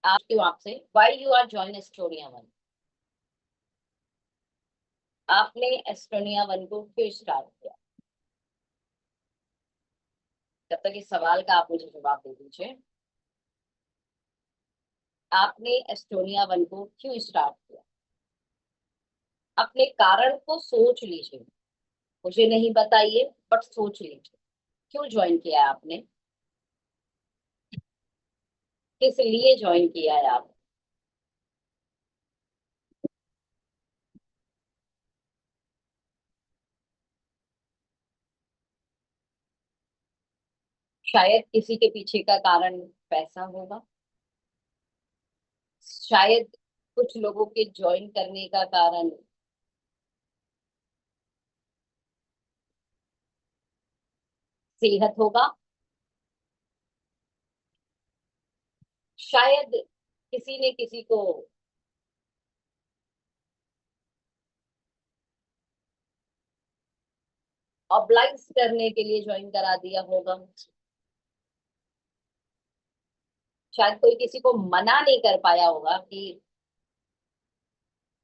आप क्यों आपसे why you are join Estonia one, आपने एस्टोनिया वन को क्यों स्टार्ट किया? तब तक इस सवाल का आप मुझे जवाब दे दीजिए। आपने एस्टोनिया वन को क्यों स्टार्ट किया? अपने कारण को सोच लीजिए, मुझे नहीं बताइए बट सोच लीजिए। क्यों ज्वाइन किया है आपने? किस लिए ज्वाइन किया है आप? शायद किसी के पीछे का कारण पैसा होगा। शायद कुछ लोगों के ज्वाइन करने का कारण सेहत होगा। शायद किसी ने किसी को ऑब्लाइज करने के लिए ज्वाइन करा दिया होगा। शायद कोई किसी को मना नहीं कर पाया होगा कि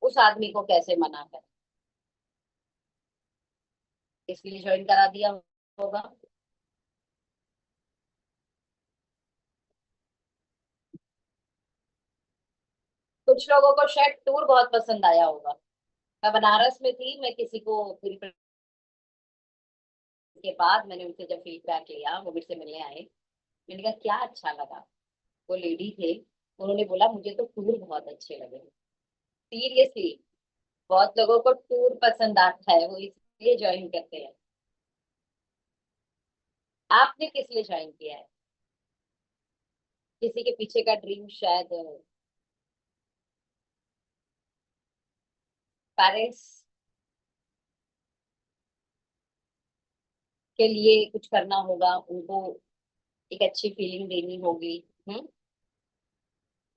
उस आदमी को कैसे मना करे, इसलिए ज्वाइन करा दिया होगा। कुछ लोगों को शायद टूर बहुत पसंद आया होगा। मैं बनारस में थी, मैं किसी को पूरी के बाद मैंने उनसे जब फीडबैक लिया, वो मुझसे मिलने आए। मैंने कहा क्या अच्छा लगा। वो लेडी थे, उन्होंने बोला मुझे तो टूर बहुत अच्छे लगे। सीरियसली, बहुत लोगों को टूर पसंद आता है, वो इसलिए ज्वाइन करते हैं। आपने किस लिए ज्वाइन किया है? किसी के पीछे का ड्रीम शायद पेरेंट्स के लिए कुछ करना होगा, उनको एक अच्छी फीलिंग देनी होगी। हम्म।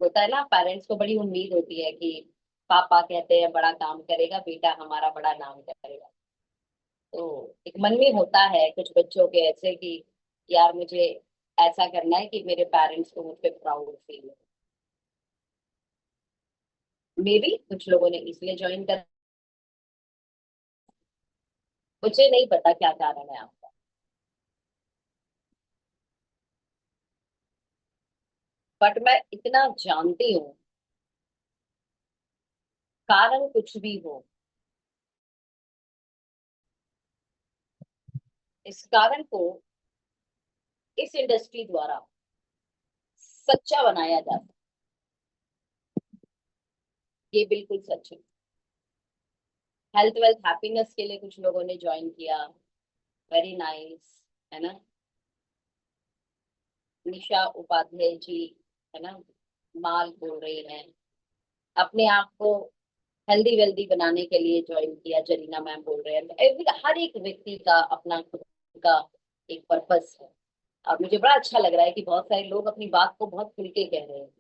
होता है ना, पेरेंट्स को बड़ी उम्मीद होती है कि पापा कहते हैं बड़ा काम करेगा बेटा, हमारा बड़ा नाम करेगा। तो एक मन में होता है कुछ बच्चों के ऐसे कि यार मुझे ऐसा करना है कि मेरे पेरेंट्स को मुझ पे प्राउड फील हो। मे बी कुछ लोगों ने इसलिए ज्वाइन कर, मुझे नहीं पता क्या कारण है आपका। बट मैं इतना जानती हूँ, कारण कुछ भी हो, इस कारण को इस इंडस्ट्री द्वारा सच्चा बनाया जा सकता। ये बिल्कुल सच है। हेल्थ वेल्थ हैप्पीनेस के लिए कुछ लोगों ने ज्वाइन किया। वेरी नाइस, है ना। निशा उपाध्याय जी, है ना, माल बोल रही हैं। अपने आप को हेल्दी वेल्दी बनाने के लिए ज्वाइन किया, जरीना मैम बोल रहे हैं। हर एक व्यक्ति का अपना खुद का एक पर्पस है। और मुझे बड़ा अच्छा लग रहा है कि बहुत सारे लोग अपनी बात को बहुत खुल के कह रहे हैं।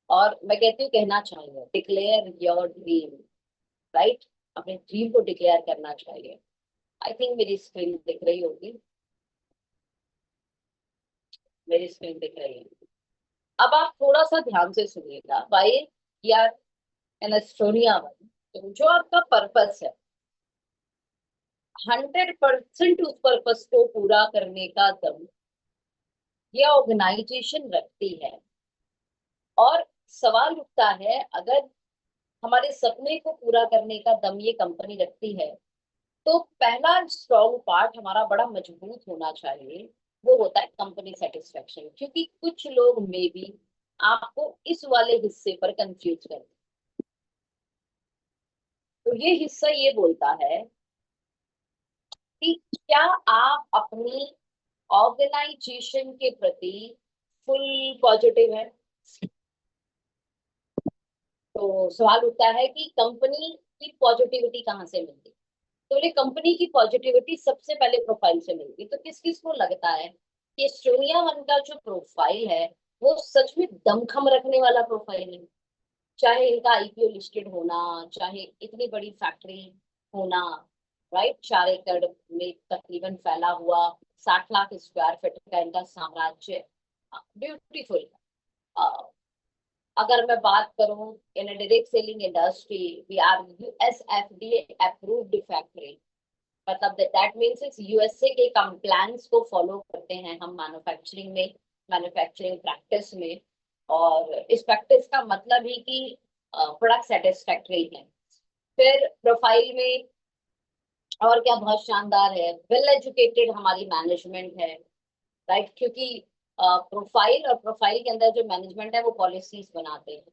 और मैं कहती हूँ कहना चाहिए, डिक्लेयर योर ड्रीम, राइट। अपने ड्रीम को डिक्लेयर करना चाहिए। आई थिंक मेरी स्क्रीन दिख रही होगी। मेरी स्क्रीन दिख रही है। अब आप थोड़ा सा ध्यान से सुनिएगा भाई यार। एन एस्टोनिया वाली, तो जो आपका पर्पस है, 100% उस पर्पस को पूरा करने का दम ये ऑर्गेनाइजेशन रखती है। और सवाल उठता है, अगर हमारे सपने को पूरा करने का दम ये कंपनी रखती है, तो पहला स्ट्रॉन्ग पार्ट हमारा बड़ा मजबूत होना चाहिए। वो होता है कंपनी सेटिस्फेक्शन, क्योंकि कुछ लोग में भी आपको इस वाले हिस्से पर कंफ्यूज कर। तो ये हिस्सा ये बोलता है कि क्या आप अपनी ऑर्गेनाइजेशन के प्रति फुल पॉजिटिव है। तो सवाल उठता है कि कंपनी की पॉजिटिविटी कहाँ से मिलती? तो ये कंपनी की पॉजिटिविटी सबसे पहले प्रोफाइल से मिलती। तो किस किस को लगता है कि एस्टोनिया वन का जो प्रोफाइल है वो सच में दमखम रखने वाला प्रोफाइल है? चाहे इनका आईपीओ लिस्टेड होना, चाहे इतनी बड़ी फैक्ट्री होना, राइट, 4 एकड़ में तकरीबन फैला हुआ, 60 लाख स्क्वायर फीट का इनका साम्राज्य, ब्यूटीफुल। अगर मैं बात करूं in direct selling industry, we are USFDA approved factory. मतलब दैट मीन्स इस यूएसए के कंप्लायंस को फॉलो करते हैं हम मैन्युफैक्चरिंग में, मैन्युफैक्चरिंग प्रैक्टिस में। और इस प्रैक्टिस का मतलब ही कि प्रोडक्ट सेटिस्फैक्ट्री है। फिर प्रोफाइल में और क्या बहुत शानदार है, वेल एजुकेटेड हमारी मैनेजमेंट है, राइट। क्योंकि प्रोफाइल और प्रोफाइल के अंदर जो मैनेजमेंट है वो पॉलिसीज बनाते हैं।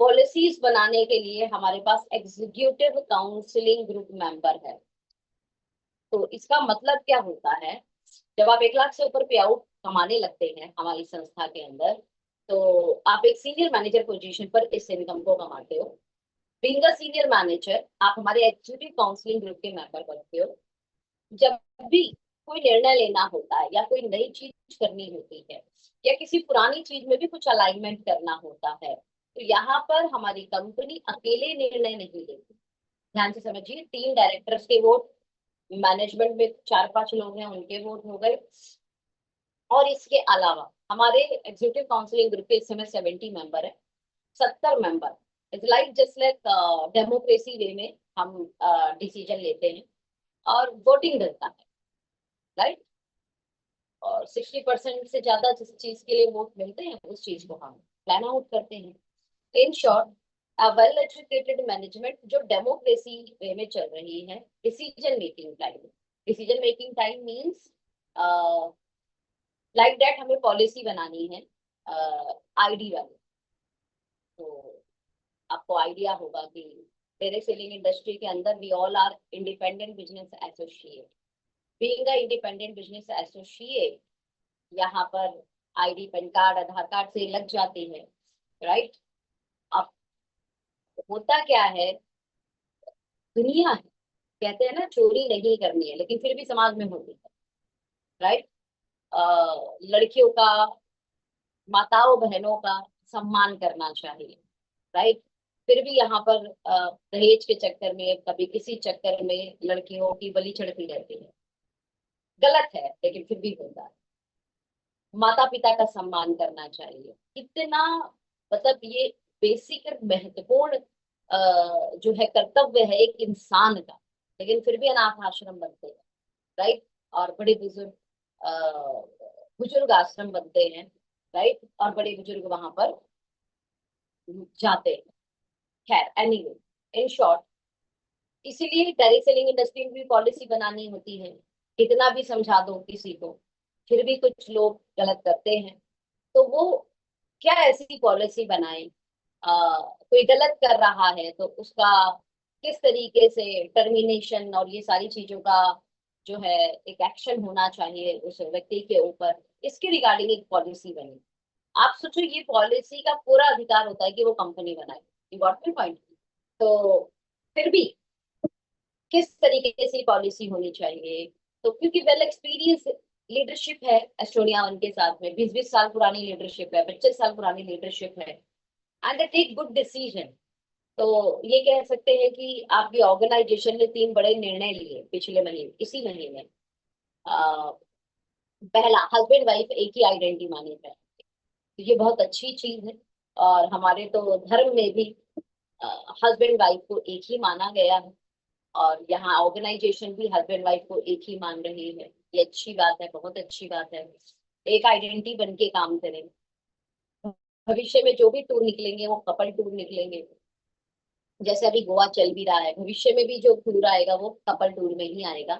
पॉलिसीज बनाने के लिए हमारे पास एग्जीक्यूटिव काउंसलिंग ग्रुप मेंबर है। तो इसका मतलब क्या होता है, जब आप 1 लाख से ऊपर पे आउट कमाने लगते हैं हमारी संस्था के अंदर, तो आप एक सीनियर मैनेजर पोजीशन पर इस इनकम को कमाते हो। बीइंग अ सीनियर मैनेजर आप हमारे एग्जीक्यूटिव काउंसलिंग ग्रुप के मेंबर बनते हो। जब भी कोई निर्णय लेना होता है या कोई नई चीज करनी होती है या किसी पुरानी चीज में भी कुछ अलाइनमेंट करना होता है, तो यहाँ पर हमारी कंपनी अकेले निर्णय नहीं लेती। ध्यान से समझिए, 3 डायरेक्टर्स के वोट, मैनेजमेंट में 4-5 लोग हैं उनके वोट हो गए, और इसके अलावा हमारे एग्जीक्यूटिव काउंसिलिंग ग्रुप के इस समय 70 मेंबर है। 70 member is like just like democracy way में हम डिसीजन लेते हैं और वोटिंग रहता है, राइट। और 60% से ज्यादा जिस चीज के लिए वोट मिलते हैं उस चीज को हम प्लान आउट करते हैं। In short, a well educated management जो डेमोक्रेसी वे में चल रही है। Decision making time means like that हमें पॉलिसी बनानी है आईडी वाली। तो आपको आइडिया होगा कि डायरेक्ट सेलिंग इंडस्ट्री के अंदर we all are independent business associate. Being a independent business associate, यहाँ पर ID, PAN card, Aadhaar card से लग जाते हैं, राइट। अब होता क्या है, दुनिया है, कहते हैं ना चोरी नहीं करनी है लेकिन फिर भी समाज में होती है, राइट। लड़कियों का, माताओं बहनों का सम्मान करना चाहिए, राइट। फिर भी यहाँ पर दहेज के चक्कर में, कभी किसी चक्कर में लड़कियों की बलि चढ़ती रहती है। गलत है लेकिन फिर भी होता है। माता पिता का सम्मान करना चाहिए, इतना मतलब ये बेसिक और महत्वपूर्ण जो है कर्तव्य है एक इंसान का। लेकिन फिर भी अनाथ आश्रम बनते हैं, राइट। और बड़े बुजुर्ग बुजुर्ग आश्रम बनते हैं, राइट। और बड़े बुजुर्ग वहां पर जाते हैं। खैर एनीवे, इन शॉर्ट, इसीलिए डायरेक्ट सेलिंग इंडस्ट्री में भी पॉलिसी बनानी होती है। कितना भी समझा दो किसी को, फिर भी कुछ लोग गलत करते हैं। तो वो क्या ऐसी पॉलिसी बनाए, कोई गलत कर रहा है तो उसका किस तरीके से टर्मिनेशन और ये सारी चीजों का जो है एक एक्शन होना चाहिए उस व्यक्ति के ऊपर, इसके रिगार्डिंग एक पॉलिसी बनी। आप सोचो, ये पॉलिसी का पूरा अधिकार होता है कि वो कंपनी बनाए। You got my point. तो फिर भी किस तरीके से पॉलिसी होनी चाहिए, तो क्योंकि वेल एक्सपीरियंस लीडरशिप है एस्टोनिया उनके साथ में, 20-20 साल पुरानी लीडरशिप है, 25 साल पुरानी लीडरशिप है, and they take good decision. तो ये कह सकते हैं कि आपकी ऑर्गेनाइजेशन ने 3 बड़े निर्णय लिए पिछले महीने, इसी महीने। अ, पहला, हस्बैंड वाइफ एक ही आइडेंटिटी मानी जाए, तो ये बहुत अच्छी चीज है। और हमारे तो धर्म में भी हस्बैंड वाइफ को एक ही माना गया है, और यहाँ ऑर्गेनाइजेशन भी हस्बैंड वाइफ को एक ही मान रही है। ये अच्छी बात है, बहुत अच्छी बात है। एक आइडेंटिटी बन के काम करें। भविष्य में जो भी टूर निकलेंगे वो कपल टूर निकलेंगे। जैसे अभी गोवा चल भी रहा है, भविष्य में भी जो टूर आएगा वो कपल टूर में ही आएगा।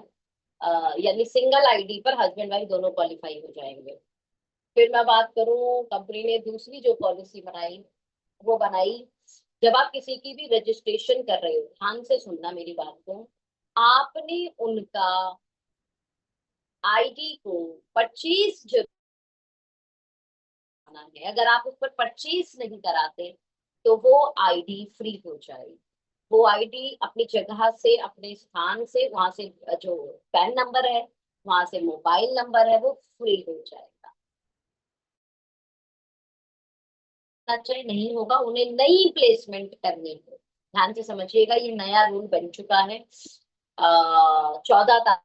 यानी सिंगल आईडी पर हस्बैंड वाइफ दोनों क्वालिफाई हो जाएंगे। फिर मैं बात करूं, कंपनी ने दूसरी जो पॉलिसी बनाई, वो बनाई, जब आप किसी की भी रजिस्ट्रेशन कर रहे हो, ध्यान से सुनना मेरी बात को, आपने उनका आईडी को 25 है। अगर आप उस पर 25 नहीं कराते तो वो आईडी फ्री हो जाएगी। वो आईडी अपनी जगह से, अपने स्थान से, वहां से जो पैन नंबर है, वहां से मोबाइल नंबर है, वो फ्री हो जाएगा। चाहिए नहीं होगा उन्हें नई प्लेसमेंट करनी है। ध्यान से समझिएगा, ये नया रूल बन चुका है 14 तारीख।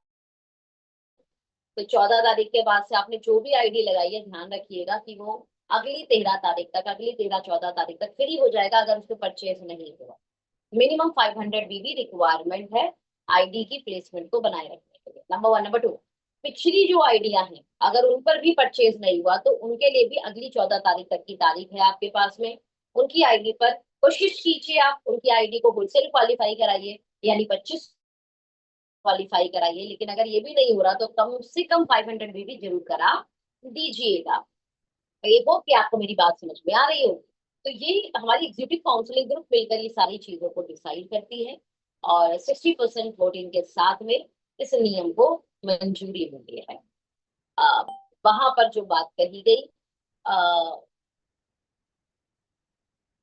तो 14 तारीख के बाद से आपने जो भी आईडी लगाई है, ध्यान रखिएगा कि वो अगली 13 तारीख तक, अगली 13-14 तारीख तक फ्री हो जाएगा अगर उसको परचेज नहीं हुआ। मिनिमम 500 बीबी रिक्वायरमेंट है आईडी की प्लेसमेंट को बनाए रखने के लिए, नंबर वन। नंबर टू, पिछली जो आईडिया है अगर उन पर भी परचेज नहीं हुआ तो उनके लिए भी अगली 14 तारीख तक की तारीख है आपके पास में। उनकी आईडी पर कोशिश कीजिए, आप उनकी आईडी को होलसेल क्वालिफाई कराइए, यानी 25 क्वालिफाई कराइए। लेकिन अगर ये भी नहीं हो रहा तो कम से कम 500 बीबी जरूर करा दीजिएगा। ये हो कि आपको मेरी बात समझ में आ रही हो। तो ये हमारी एग्जीक्यूटिव काउंसलिंग ग्रुप मिलकर ये सारी चीजों को डिसाइड करती है, और 60% वोटिंग के साथ में इस नियम को मंजूरी मिली है। वहां पर जो बात कही गई,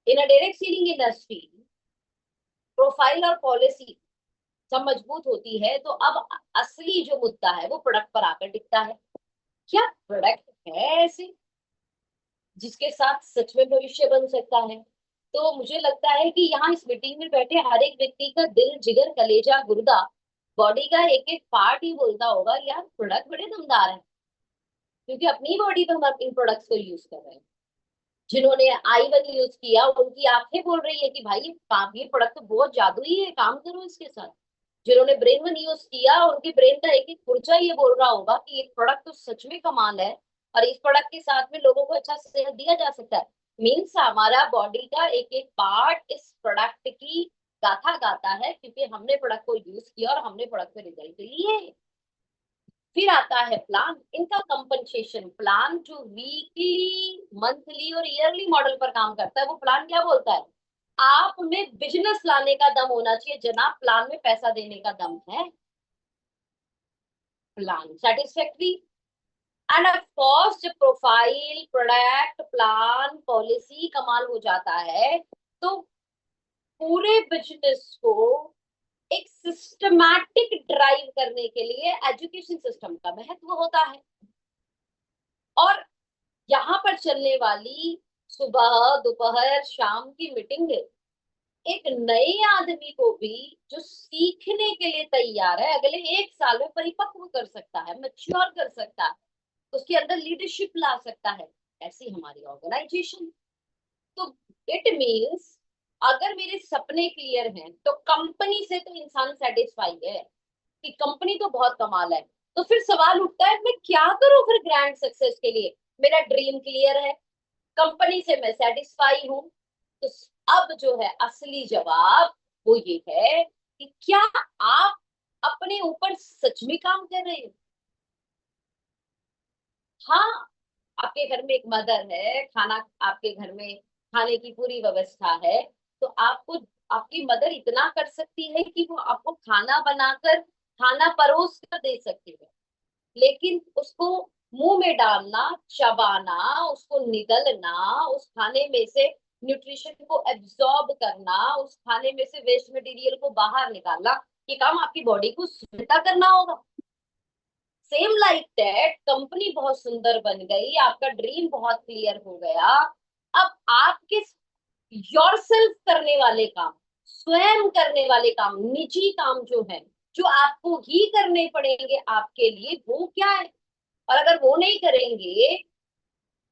in a direct selling industry profile और पॉलिसी जब मजबूत होती है तो अब असली जो मुद्दा है वो प्रोडक्ट पर आकर दिखता है। क्या प्रोडक्ट है ऐसे जिसके साथ सच में भविष्य बन सकता है? तो मुझे लगता है कि यहाँ इस मीटिंग में बैठे हर एक व्यक्ति का दिल, जिगर, कलेजा, गुर्दा, बॉडी का एक एक पार्ट ही बोलता होगा यार प्रोडक्ट बड़े दमदार हैं, क्योंकि अपनी बॉडी पर हम इन प्रोडक्ट्स को यूज कर रहे हैं। जिन्होंने आई 1 यूज किया उनकी आंखें बोल रही है कि भाई ये प्रोडक्ट तो बहुत जादुई है, काम करो इसके साथ। जिन्होंने ब्रेन 1 यूज किया उनकी ब्रेन का एक एक पुर्जा ये बोल रहा होगा कि ये प्रोडक्ट तो सच में कमाल है, और इस प्रोडक्ट के साथ में लोगों को अच्छा सेहत दिया जा सकता है। मीन्स हमारा बॉडी का एक एक पार्ट इस प्रोडक्ट की गाथा गाता है, क्योंकि हमने प्रोडक्ट को यूज किया और हमने प्रोडक्ट पे रिजल्ट लिए। फिर आता है प्लान, इनका कंपनसेशन प्लान जो वीकली, मंथली और ईयरली मॉडल पर काम करता है। वो प्लान क्या बोलता है? आप में बिजनेस लाने का दम होना चाहिए जनाब, प्लान में पैसा देने का दम है। Plan satisfactory, end of course जब प्रोफाइल, प्रोडक्ट, प्लान, पॉलिसी कमाल हो जाता है तो पूरे बिजनेस को एक सिस्टमैटिक ड्राइव करने के लिए एजुकेशन सिस्टम का महत्व होता है। और यहाँ पर चलने वाली सुबह, दोपहर, शाम की मीटिंग एक नए आदमी को भी जो सीखने के लिए तैयार है अगले 1 साल में परिपक्व कर सकता है, मैच्योर कर सकता है, उसके अंदर लीडरशिप ला सकता है, ऐसी हमारी ऑर्गेनाइजेशन। तो इट मीन्स अगर मेरे सपने क्लियर हैं तो कंपनी से तो इंसान सेटिस्फाई है कि कंपनी तो बहुत कमाल है। तो फिर सवाल उठता है मैं क्या करूं फिर ग्रैंड सक्सेस के लिए? मेरा ड्रीम क्लियर है, कंपनी से मैं सेटिस्फाई हूं, तो अब जो है असली जवाब वो ये है कि क्या आप अपने ऊपर सच में काम कर रहे हो? हाँ, आपके घर में एक मदर है, खाना आपके घर में खाने की पूरी व्यवस्था है, तो आपको आपकी मदर इतना कर सकती है कि वो आपको खाना बनाकर, खाना परोस कर दे सकती है। लेकिन उसको मुंह में डालना, चबाना, उसको निगलना, उस खाने में से न्यूट्रिशन को एब्जॉर्ब करना, उस खाने में से वेस्ट मटेरियल को बाहर निकालना, ये काम आपकी बॉडी को सुविधा करना होगा। सेम लाइक दैट, कंपनी बहुत सुंदर बन गई, आपका ड्रीम बहुत क्लियर हो गया। अब आपके योरसेल्फ करने वाले काम, स्वयं करने वाले काम, निजी काम जो है, जो आपको ही करने पड़ेंगे आपके लिए, वो क्या है? और अगर वो नहीं करेंगे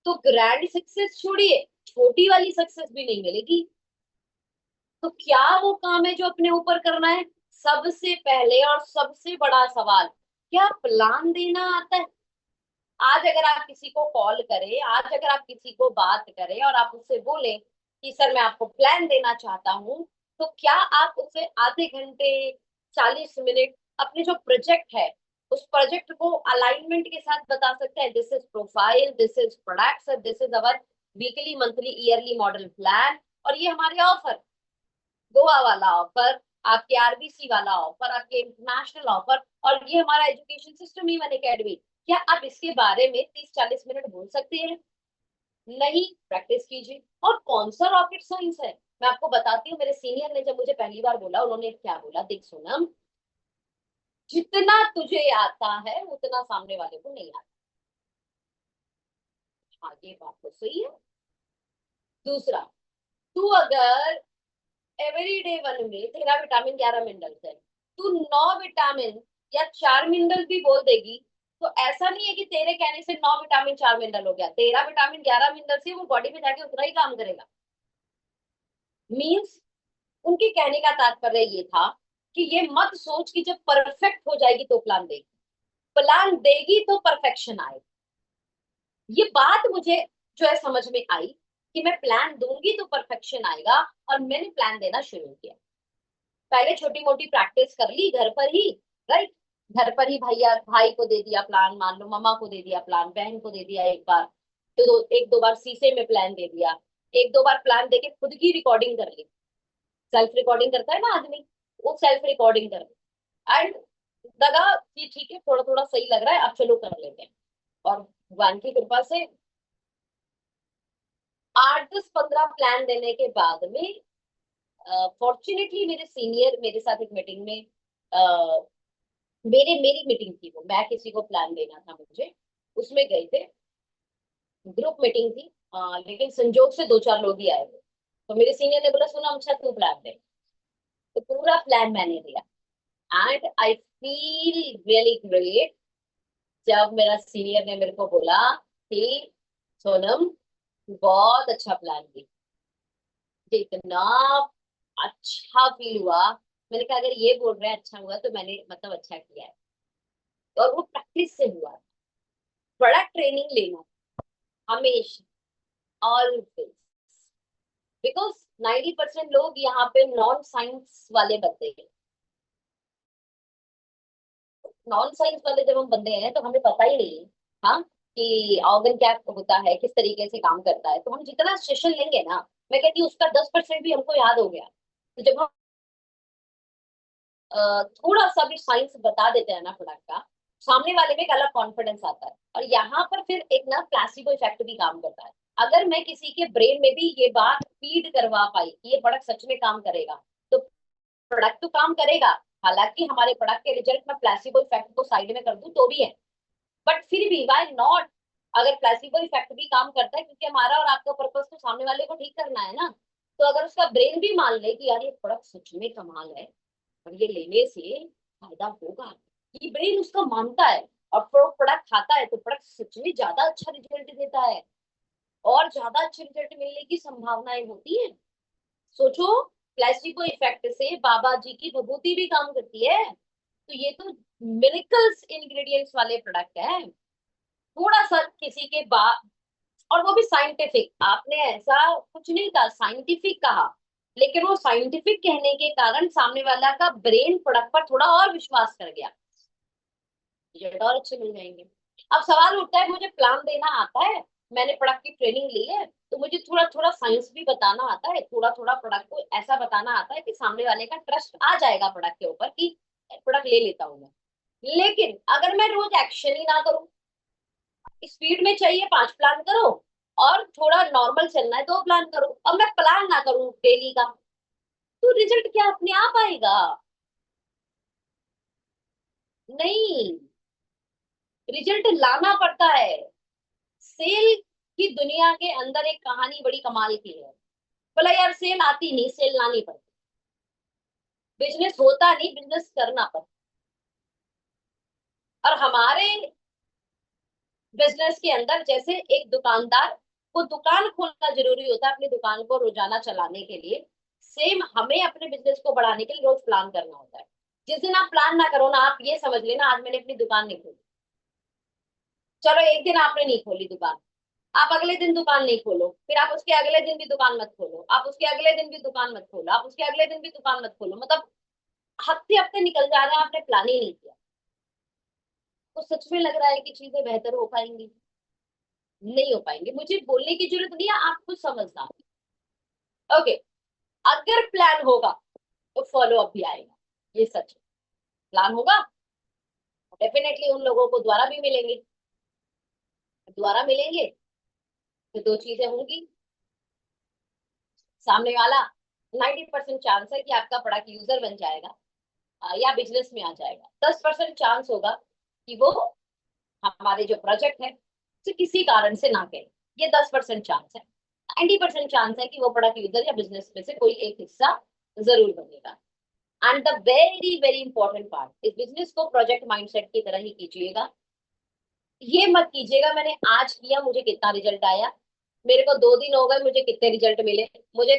तो ग्रैंड सक्सेस छोड़िए, छोटी वाली सक्सेस भी नहीं मिलेगी। तो क्या वो काम है जो अपने ऊपर करना है? सबसे पहले और सबसे बड़ा सवाल, क्या प्लान देना आता है? आज अगर आप किसी को कॉल करें, आज अगर आप किसी को बात करें और आप उससे बोले कि सर मैं आपको प्लान देना चाहता हूँ, तो क्या आप उसे आधे घंटे, 40 मिनट अपने जो प्रोजेक्ट है उस प्रोजेक्ट को अलाइनमेंट के साथ बता सकते हैं? This is profile, this is products, this is our weekly, monthly, yearly model plan, और ये हमारे ऑफर, गोवा वाला ऑफर, आपके आरबीसी वाला ऑफर, आपके इंटरनेशनल ऑफर, और ये हमारा एजुकेशन सिस्टम इवन एकेडमी। क्या आप इसके बारे में 30-40 मिनट बोल सकते हैं? नहीं, प्रैक्टिस कीजिए। और कौन सा रॉकेट साइंस है? मैं आपको बताती हूँ, मेरे सीनियर ने जब मुझे पहली बार बोला, उन्होंने क्या बोला, देख सोनम, जितना तुझे आता है उतना सामने वाले को नहीं आता। हाँ, ये बात तो सही है। दूसरा, तू अगर एवरी डे 1 में तेरा विटामिन 11 मिनरल्स है, तू 9 विटामिन या 4 मिनरल भी बोल देगी तो ऐसा नहीं है कि तेरे कहने से 9 विटामिन 4 मिनरल हो गया, 13 विटामिन 11 मिनरल से वो बॉडी में जाके उतना ही काम करेगा। मीन्स उनके कहने का तात्पर्य ये था कि ये मत सोच कि जब परफेक्ट हो जाएगी तो प्लान देगी, प्लान देगी तो परफेक्शन आएगी। ये बात मुझे जो है समझ में आई कि मैं प्लान दूंगी तो परफेक्शन आएगा, और मैंने प्लान देना शुरू किया। पहले छोटी मोटी प्रैक्टिस कर ली घर पर ही, राइट, घर पर ही भैया भाई को दे दिया प्लान, मान लो मम्मा को दे दिया प्लान, बहन को दे दिया एक बार, तो एक दो बार शीशे में प्लान दे दिया, एक दो बार प्लान देके खुद की रिकॉर्डिंग कर ली, सेल्फ रिकॉर्डिंग करता है ना आदमी, वो सेल्फ रिकॉर्डिंग कर ली एंड लगा कि ठीक है थोड़ा थोड़ा सही लग रहा है, अब चलो कर लेते हैं। और भगवान की कृपा से 8 10 15 प्लान देने के बाद में फॉर्चुनेटली मेरे सीनियर मेरे साथ एक मीटिंग में मेरी मीटिंग थी, वो मैं किसी को प्लान देना था मुझे, उसमें गए थे, ग्रुप मीटिंग थी, लेकिन संजोग से 2 4 लोग ही आए थे। तो मेरे सीनियर ने बोला सुना अच्छा तू प्लान दे, तो पूरा प्लान मैंने दिया and I feel really great जब मेरा सीनियर ने मेरे को बोला कि सोनम बहुत अच्छा प्लान दिया, मुझे इतना अच्छा फील हुआ। मैंने कहा अगर ये बोल रहे हैं अच्छा हुआ तो मैंने मतलब अच्छा किया है, और वो प्रैक्टिस से हुआ। बड़ा ट्रेनिंग लेना हमेशा, ऑलवेज, बिकॉज 90% लोग यहाँ पे नॉन साइंस वाले बनते हैं। नॉन साइंस वाले जब हम बंदे हैं तो हमें पता ही नहीं है, हाँ, कि ऑर्गन क्या होता है, किस तरीके से काम करता है। तो हम जितना सेशन लेंगे ना, मैं कहती हूँ उसका 10% भी हमको याद हो गया। तो जब हम थोड़ा सा भी साइंस बता देते हैं ना प्रोडक्ट का, सामने वाले में एक अलग कॉन्फिडेंस आता है। और यहाँ पर फिर एक ना प्लेसिबो इफेक्ट भी काम करता है। अगर मैं किसी के ब्रेन में भी ये बात फीड करवा पाई कि ये प्रोडक्ट सच में काम करेगा, तो प्रोडक्ट तो काम करेगा। हालांकि हमारे प्रोडक्ट के रिजल्ट में प्लेसिबो इफेक्ट को साइड में कर दूं तो भी है, बट फिर भी व्हाई नॉट, अगर प्लेसिबो इफेक्ट भी काम करता है, क्योंकि हमारा और आपका पर्पस तो सामने वाले को ठीक करना है ना। तो अगर उसका ब्रेन भी मान ले कि यार ये प्रोडक्ट सच में कमाल है और ये लेने से फायदा होगा, ये ब्रेन उसका मानता है और प्रोडक्ट खाता है, तो प्रोडक्ट सच में ज्यादा अच्छा रिजल्ट देता है और ज्यादा अच्छे रिजल्ट मिलने की संभावनाएं होती है। सोचो, प्लेसिबो इफेक्ट से बाबा जी की विभूति भी काम करती है। तो ये तो मिरेकल्स इंग्रेडिएंट्स वाले प्रोडक्ट है। थोड़ा सा किसी के बाद, और वो भी साइंटिफिक, आपने ऐसा कुछ नहीं कहा, साइंटिफिक कहा, लेकिन वो साइंटिफिक कहने के कारण सामने वाला का ब्रेन प्रोडक्ट पर थोड़ा और विश्वास कर गया, रिजल्ट और अच्छे मिल जाएंगे। अब सवाल उठता है मुझे प्लान देना आता है, मैंने प्रोडक्ट की ट्रेनिंग ली है, तो मुझे थोड़ा थोड़ा साइंस भी बताना आता है, थोड़ा थोड़ा प्रोडक्ट को ऐसा बताना आता है कि सामने वाले का ट्रस्ट आ जाएगा प्रोडक्ट के ऊपर कि प्रोडक्ट ले लेता हूं मैं। लेकिन अगर मैं रोज एक्शन ही ना करूं, स्पीड में चाहिए 5 प्लान करो और थोड़ा नॉर्मल चलना है 2 प्लान करो, अब मैं प्लान ना करूं डेली का, तो रिजल्ट क्या अपने आप आएगा? नहीं, रिजल्ट लाना पड़ता है। सेल की दुनिया के अंदर एक कहानी बड़ी कमाल की है। बोला यार सेल आती नहीं, सेल लानी पड़ती, बिजनेस होता नहीं, बिजनेस करना पड़ता। और हमारे बिजनेस के अंदर जैसे एक दुकानदार को दुकान खोलना जरूरी होता है अपनी दुकान को रोजाना चलाने के लिए, सेम हमें अपने बिजनेस को बढ़ाने के लिए रोज प्लान करना होता है। जिस दिन आप प्लान ना करो ना, आप ये समझ लेना आज मैंने अपनी दुकान नहीं खोली। चलो एक दिन आपने नहीं खोली दुकान, आप अगले दिन दुकान नहीं खोलो, फिर आप उसके अगले दिन भी दुकान मत खोलो, आप उसके अगले दिन भी दुकान मत खोलो, आप उसके अगले दिन भी दुकान मत खोलो, मतलब हफ्ते हफ्ते निकल जा रहे हैं, आपने प्लान ही नहीं किया। तो सच में लग रहा है कि चीजें बेहतर हो पाएंगी? नहीं हो पाएंगे। मुझे बोलने की जरूरत नहीं है, आप खुद समझदार। ओके, अगर प्लान होगा तो फॉलो अप भी आएगा, ये सच है। प्लान होगा डेफिनेटली उन लोगों को द्वारा भी मिलेंगे, द्वारा मिलेंगे तो 2 चीजें होंगी। सामने वाला 90% चांस है कि आपका प्रोडक्ट यूजर बन जाएगा, या बिजनेस में आ जाएगा। 10% चांस होगा कि वो हमारे जो प्रोजेक्ट है उसे किसी कारण से ना करें, ये 10% चांस है। 90% चांस है कि वो प्रोडक्ट यूजर या बिजनेस में से कोई एक हिस्सा जरूर बनेगा। And the very very important part, इस बिजनेस को प्रोजेक्ट माइंडसेट की तरह ही कीजिएगा। ये मत कीजिएगा मैंने आज किया मुझे कितना रिजल्ट आया, मेरे को 2 दिन हो गए मुझे कितने रिजल्ट मिले, मुझे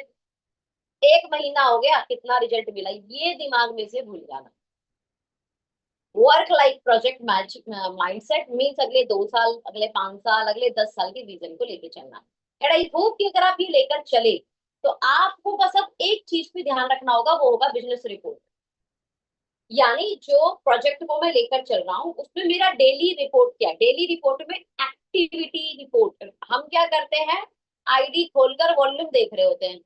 1 महीना हो गया कितना रिजल्ट मिला, ये दिमाग में से भूल जाना। Work life project mindset means अगले 2 साल, अगले 5 साल, अगले 10 साल के विजन को लेके चलना। एंड आई होप कि अगर आप ये लेकर चले तो आपको बस अब एक चीज पे ध्यान रखना होगा, वो होगा बिजनेस रिपोर्ट। यानी जो प्रोजेक्ट को मैं लेकर चल रहा हूँ उसमें मेरा डेली रिपोर्ट क्या है, डेली रिपोर्ट में एक्टिविटी रिपोर्ट। हम क्या करते हैं, आईडी खोलकर वॉल्यूम देख रहे होते हैं।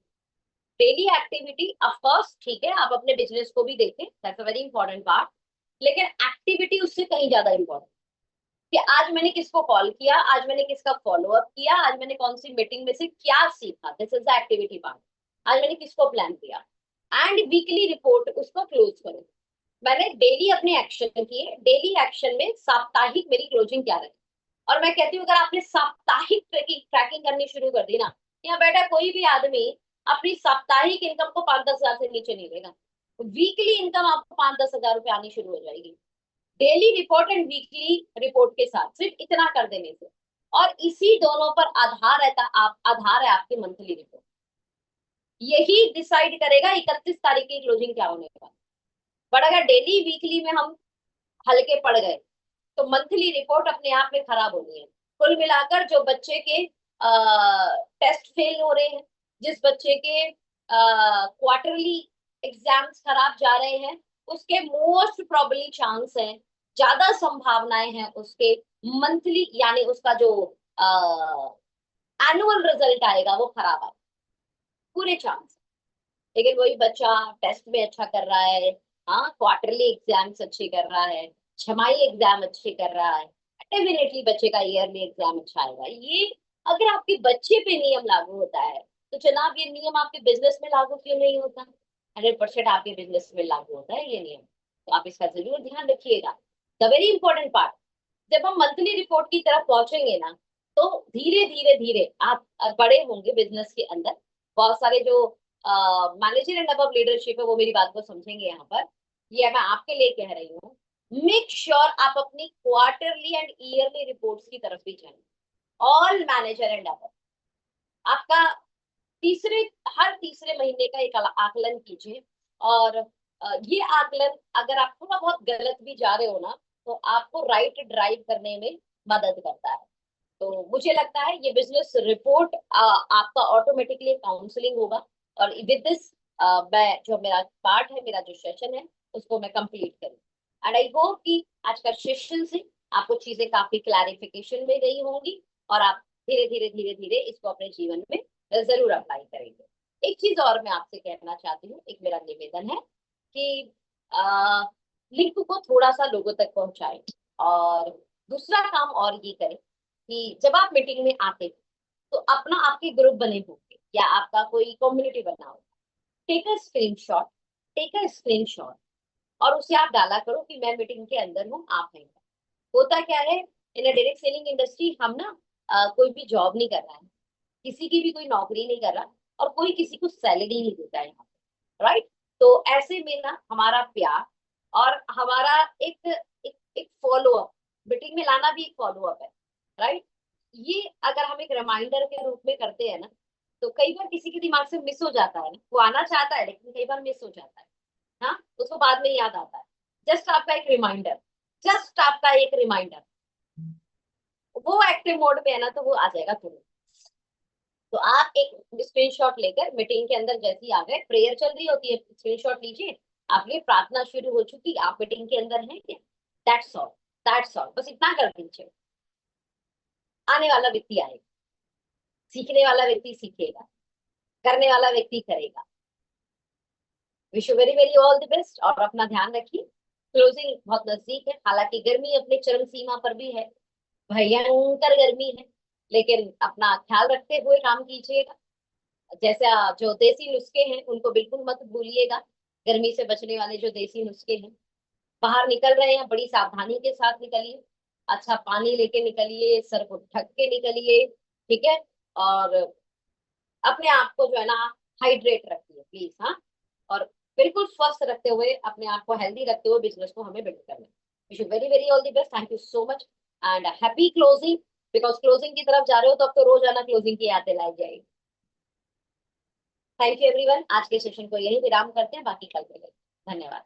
डेली एक्टिविटी ऑफ कोर्स ठीक है, आप अपने बिजनेस को भी देखें, that's a very important part, लेकिन एक्टिविटी उससे कहीं ज्यादा इंपॉर्टेंट कि आज मैंने किसको कॉल किया, आज मैंने किसका फॉलो अप किया, आज मैंने कौन सी मीटिंग में से क्या सीखा, this is the activity part. आज मैंने किसको प्लान किया, एंड वीकली रिपोर्ट उसको क्लोज करो। मैंने डेली अपने एक्शन किए, डेली एक्शन में साप्ताहिक मेरी क्लोजिंग क्या रही। और मैं कहती हूँ अगर आपने साप्ताहिक ट्रैकिंग ट्रैकिंग करनी शुरू कर दी ना, यहाँ बैठा कोई भी आदमी अपनी साप्ताहिक इनकम को 5-10 हजार से नीचे नहीं लेगा। वीकली इनकम आपको 5-10 हजार रुपए आनी शुरू हो जाएगी, daily report and weekly report के साथ, सिर्फ इतना कर देने से। और इसी दोनों पर आधार रहता, आप आधार है आपकी मंथली रिपोर्ट, यही डिसाइड करेगा 31 तारीख की क्लोजिंग क्या होने का। बट अगर डेली वीकली में हम हल्के पड़ गए तो मंथली रिपोर्ट अपने आप में खराब होनी है। कुल मिलाकर जो बच्चे के टेस्ट फेल हो रहे हैं, जिस बच्चे के क्वार्टरली एग्जाम्स खराब जा रहे हैं, उसके मोस्ट प्रोबेबली चांस है, ज्यादा संभावनाएं हैं उसके मंथली यानी उसका जो एनुअल रिजल्ट आएगा वो खराब आएगा, पूरे चांस। लेकिन वही बच्चा टेस्ट में अच्छा कर रहा है, हाँ क्वार्टरली एग्जाम्स अच्छे कर रहा है, छमाही एग्जाम अच्छे कर रहा है, डेफिनेटली बच्चे का ईयरली एग्जाम अच्छा आएगा। ये अगर आपके बच्चे पे नियम लागू होता है तो जनाब ये नियम आपके बिजनेस में लागू क्यों नहीं होता। 100% आपके बिजनेस में लागू होता है ये नियम, तो आप इसका जरूर ध्यान रखिएगा। द वेरी इंपॉर्टेंट पार्ट, जब हम मंथली रिपोर्ट की तरफ पहुंचेंगे ना तो धीरे धीरे धीरे आप बड़े होंगे बिजनेस के अंदर। बहुत सारे जो मैनेजर एंड अबव लीडरशिप है वो मेरी बात को समझेंगे यहाँ पर। ये मैं आपके लिए कह रही हूँ, मेक श्योर आप अपनी क्वार्टरली एंड ईयरली रिपोर्ट्स की तरफ भी जाएं। ऑल मैनेजर एंड अबव आपका तीसरे हर तीसरे महीने का एक आकलन कीजिए। और ये आकलन अगर आप थोड़ा बहुत गलत भी जा रहे हो ना तो आपको राइट ड्राइव करने में मदद करता है। तो मुझे लगता है ये बिजनेस रिपोर्ट आपका ऑटोमेटिकली काउंसलिंग होगा। और विद दिस मैं जो मेरा पार्ट है, मेरा जो सेशन है उसको मैं कंप्लीट करूँ। एंड आई होप कि आज का सेशन से आपको चीजें काफी क्लैरिफिकेशन में गई होंगी और आप धीरे धीरे धीरे धीरे इसको अपने जीवन में जरूर अप्लाई करेंगे। एक चीज और मैं आपसे कहना चाहती हूँ, एक मेरा निवेदन है कि लिंक को थोड़ा सा लोगों तक पहुंचाएं। और दूसरा काम और ये करें कि जब आप मीटिंग में आते तो अपना आपके ग्रुप बने होंगे या आपका कोई कम्युनिटी बना हो, take a screenshot, take a screenshot और उसे आप डाला करो कि मैं मीटिंग के अंदर हूँ, आप हैं। होता क्या है, इन डायरेक्ट सेलिंग इंडस्ट्री हम ना कोई भी जॉब नहीं कर रहा है, किसी की भी कोई नौकरी नहीं कर रहा और कोई किसी को सैलरी नहीं देता है यहाँ पे, राइट। तो ऐसे में ना हमारा प्यार और हमारा एक फॉलो अप, मीटिंग में लाना भी एक फॉलो अप है, राइट। ये अगर हम एक रिमाइंडर के रूप में करते हैं ना तो कई बार किसी के दिमाग से मिस हो जाता है ना, वो आना चाहता है लेकिन कई बार मिस हो जाता है, हाँ उसको बाद में याद आता है। जस्ट आपका एक रिमाइंडर, जस्ट आपका एक रिमाइंडर, वो एक्टिव मोड में है ना तो वो आ जाएगा तुरंत। तो आप एक स्क्रीनशॉट लेकर मीटिंग के अंदर जैसे ही आ गए, प्रेयर चल रही होती है, स्क्रीनशॉट लीजिए, आपकी प्रार्थना शुरू हो चुकी, आप मीटिंग के अंदर हैं क्या, दैट्स ऑल, दैट्स ऑल, बस इतना कर दीजिए। आने वाला व्यक्ति आएगा, सीखने वाला व्यक्ति सीखेगा, करने वाला व्यक्ति करेगा। Wish you very very all the best और अपना ध्यान रखिए। क्लोजिंग बहुत नजदीक है, हालांकि गर्मी अपने चरम सीमा पर भी है, भयंकर गर्मी है, लेकिन अपना ख्याल रखते हुए काम कीजिएगा। जैसे जो देसी नुस्खे हैं उनको बिल्कुल मत भूलिएगा, गर्मी से बचने वाले जो देसी नुस्खे हैं। बाहर निकल रहे हैं बड़ी सावधानी के साथ निकलिए, अच्छा पानी लेके निकलिए, सर को ढक के निकलिए, ठीक है। और अपने आप को जो है ना हाइड्रेट रखिए प्लीज, हाँ। और बिल्कुल स्वस्थ रखते हुए, अपने आप को हेल्दी रखते हुए बिजनेस को हमें बिल्ड करना है। Wish you very very all the best, thank you so much. And happy closing, because closing की तरफ जा रहे हो तो अब तो रोज आना क्लोजिंग की यादें लाई जाएगी। थैंक यू एवरीवन, आज के सेशन को यही विराम करते हैं, बाकी कल मिलेंगे। धन्यवाद।